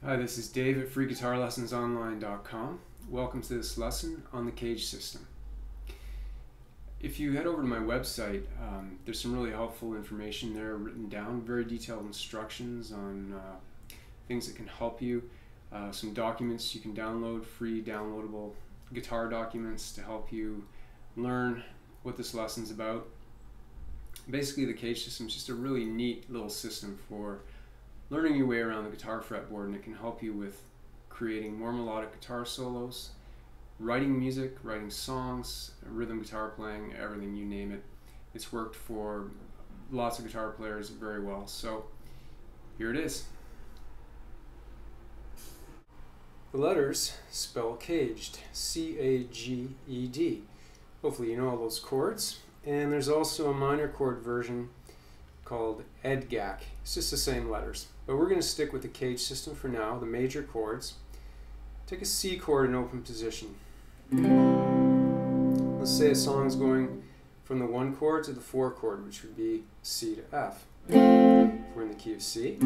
Hi, this is Dave at freeguitarlessonsonline.com. Welcome to this lesson on the cage system. If you head over to my website, there's some really helpful information there written down, very detailed instructions on things that can help you, some documents you can download, free downloadable guitar documents to help you learn what this lesson's about. Basically, the cage system is just a really neat little system for learning your way around the guitar fretboard, and it can help you with creating more melodic guitar solos, writing music, writing songs, rhythm guitar playing, everything, you name it. It's worked for lots of guitar players very well. So here it is. The letters spell caged, C-A-G-E-D. Hopefully you know all those chords. And there's also a minor chord version called EDGAC. It's just the same letters. But we're going to stick with the cage system for now, the major chords. Take a C chord in open position. Let's say a song's going from the 1 chord to the 4 chord, which would be C to F. If we're in the key of C, C,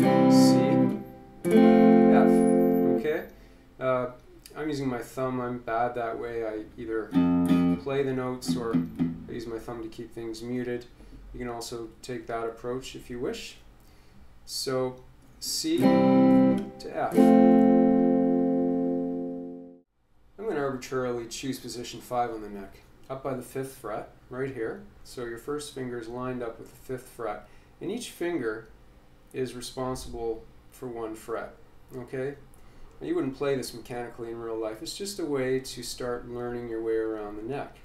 F. Okay? I'm using my thumb. I'm bad that way. I either play the notes or I use my thumb to keep things muted. You can also take that approach if you wish. So C to F. I'm going to arbitrarily choose position 5 on the neck, up by the 5th fret, right here. So your first finger is lined up with the 5th fret, and each finger is responsible for 1 fret. Okay? Now, you wouldn't play this mechanically in real life. It's just a way to start learning your way around the neck.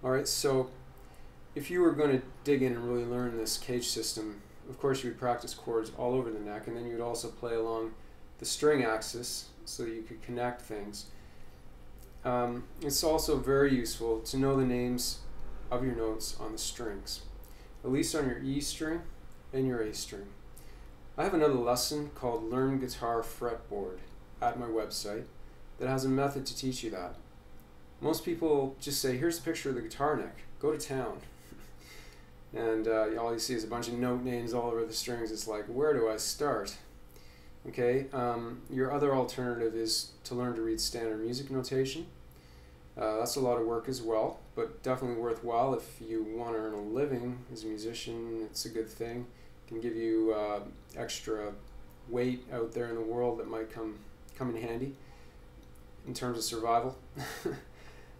Alright, so if you were going to dig in and really learn this cage system, of course you would practice chords all over the neck, and then you would also play along the string axis so you could connect things. It's also very useful to know the names of your notes on the strings, at least on your E string and your A string. I have another lesson called Learn Guitar Fretboard at my website that has a method to teach you that. Most people just say, here's a picture of the guitar neck, go to town. And all you see is a bunch of note names all over the strings. It's like, where do I start? Okay, your other alternative is to learn to read standard music notation. That's a lot of work as well, but definitely worthwhile if you want to earn a living as a musician. It's a good thing. It can give you extra weight out there in the world that might come in handy in terms of survival.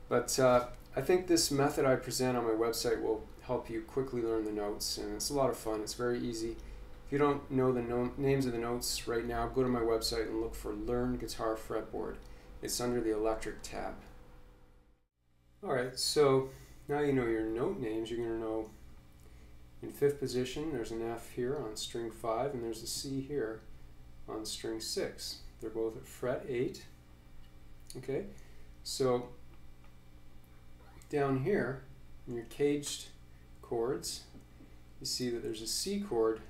But I think this method I present on my website will help you quickly learn the notes, and it's a lot of fun. It's very easy. If you don't know the names of the notes right now, go to my website and look for Learn Guitar Fretboard. It's under the Electric tab. Alright, so now you know your note names. You're going to know in 5th position there's an F here on string 5, and there's a C here on string 6. They're both at fret 8. Okay, so down here in your caged chords, you see that there's a C chord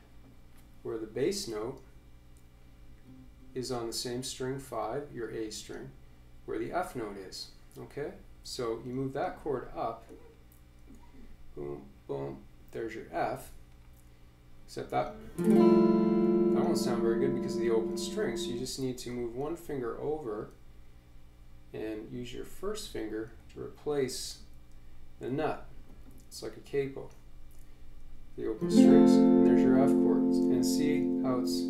where the bass note is on the same string 5, your A string, where the F note is. Okay, so you move that chord up, boom, boom, there's your F, except that won't sound very good because of the open string, so you just need to move 1 finger over and use your first finger to replace the nut. It's like a capo. The open strings, and there's your F chords. And see how it's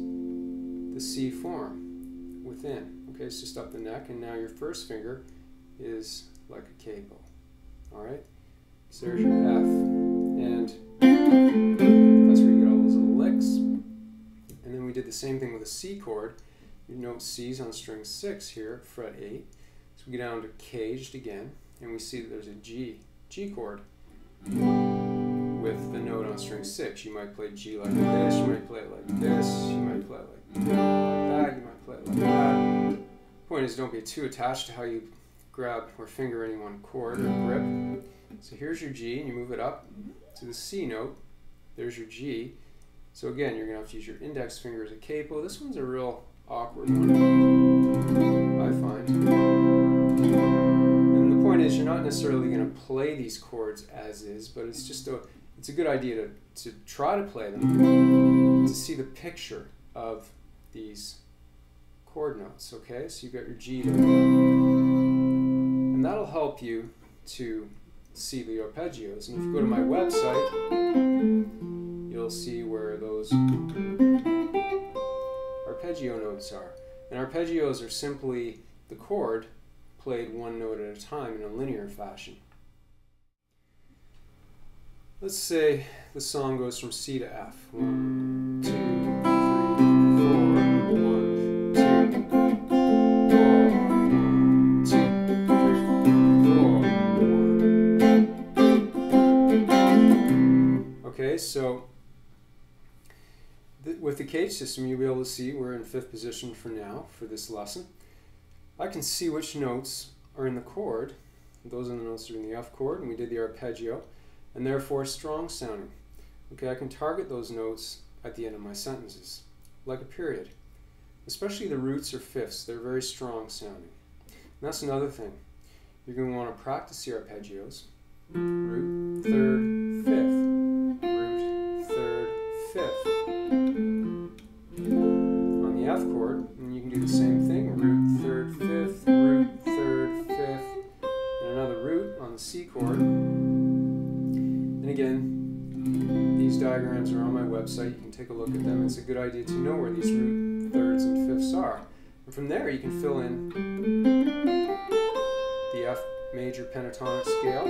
the C form within. Okay, it's just up the neck, and now your first finger is like a capo. Alright? So there's your F, and that's where you get all those little licks. And then we did the same thing with a C chord. Your note C's on string 6 here, fret 8. So we go down to caged again, and we see that there's a G chord with the note on string 6. You might play G like this, you might play it like this, you might play it like that, you might play it like that. The point is, don't be too attached to how you grab or finger any one chord or grip. So here's your G, and you move it up to the C note. There's your G. So again, you're going to have to use your index finger as a capo. This one's a real awkward one, I find. And the point is, you're not necessarily going to play these chords as is, but it's just it's a good idea to try to play them, to see the picture of these chord notes, okay? So you've got your G there. And that'll help you to see the arpeggios. And if you go to my website, you'll see where those arpeggio notes are. And arpeggios are simply the chord played one note at a time in a linear fashion. Let's say the song goes from C to F. 1, 2, 3, 4, 1, 2, 4, 1, 2, 3, 4, 1. Okay, so with the cage system, you'll be able to see we're in 5th position for now for this lesson. I can see which notes are in the chord. Those are the notes that are in the F chord, and we did the arpeggio, and therefore strong sounding. Okay, I can target those notes at the end of my sentences, like a period. Especially the roots or fifths, they're very strong sounding. And that's another thing. You're going to want to practice the arpeggios. Root, third, fifth. Root, third, fifth. On the F chord, and you can do the same thing. Root, third, fifth, root, third, fifth, and another root on the C chord. And again, these diagrams are on my website. You can take a look at them. It's a good idea to know where these root, thirds, and fifths are. And from there, you can fill in the F major pentatonic scale.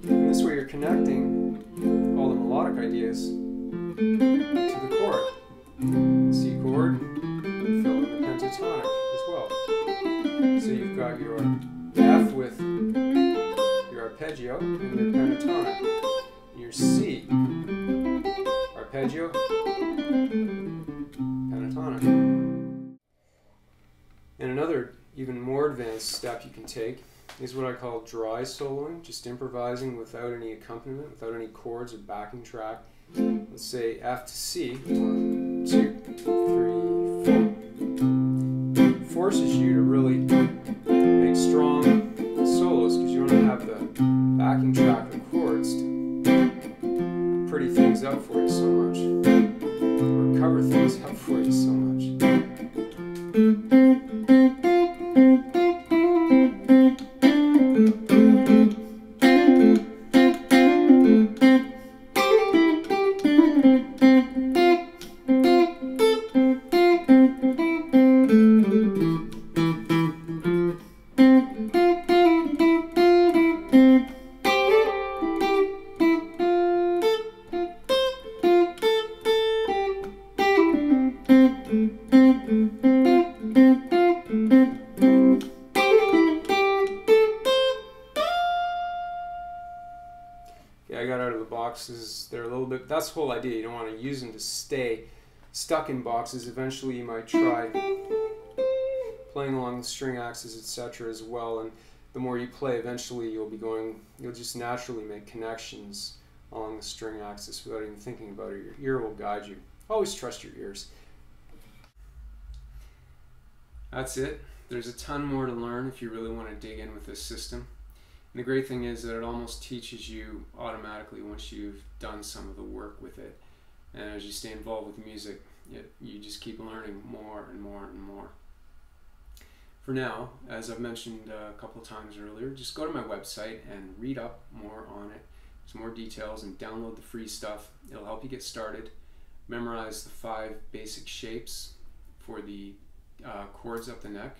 And this way, you're connecting all the melodic ideas to the chord. C chord, fill in the pentatonic as well. So you've got your F with your arpeggio and your pentatonic. Your C, arpeggio, pentatonic. And another even more advanced step you can take is what I call dry soloing, just improvising without any accompaniment, without any chords or backing track. Let's say F to C, 1, 2, 3, 4. Forces you to really make strong solos because you don't have the backing track of chords to pretty things up for you so much, or cover things up for you so much. Okay, I got out of the boxes. They're a little bit, that's the whole idea. You don't want to use them to stay stuck in boxes. Eventually you might try playing along the string axis, etc. as well. And the more you play, eventually you'll just naturally make connections along the string axis without even thinking about it. Your ear will guide you. Always trust your ears. That's it. There's a ton more to learn if you really want to dig in with this system. And the great thing is that it almost teaches you automatically once you've done some of the work with it. And as you stay involved with music, you just keep learning more and more and more. For now, as I've mentioned a couple of times earlier, just go to my website and read up more on it. There's more details, and download the free stuff. It'll help you get started. Memorize the 5 basic shapes for the chords up the neck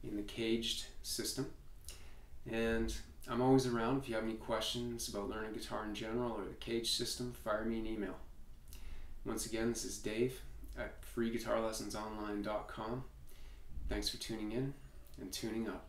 in the caged system. And I'm always around. If you have any questions about learning guitar in general or the cage system, fire me an email. Once again, this is Dave at freeguitarlessonsonline.com. Thanks for tuning in and tuning up.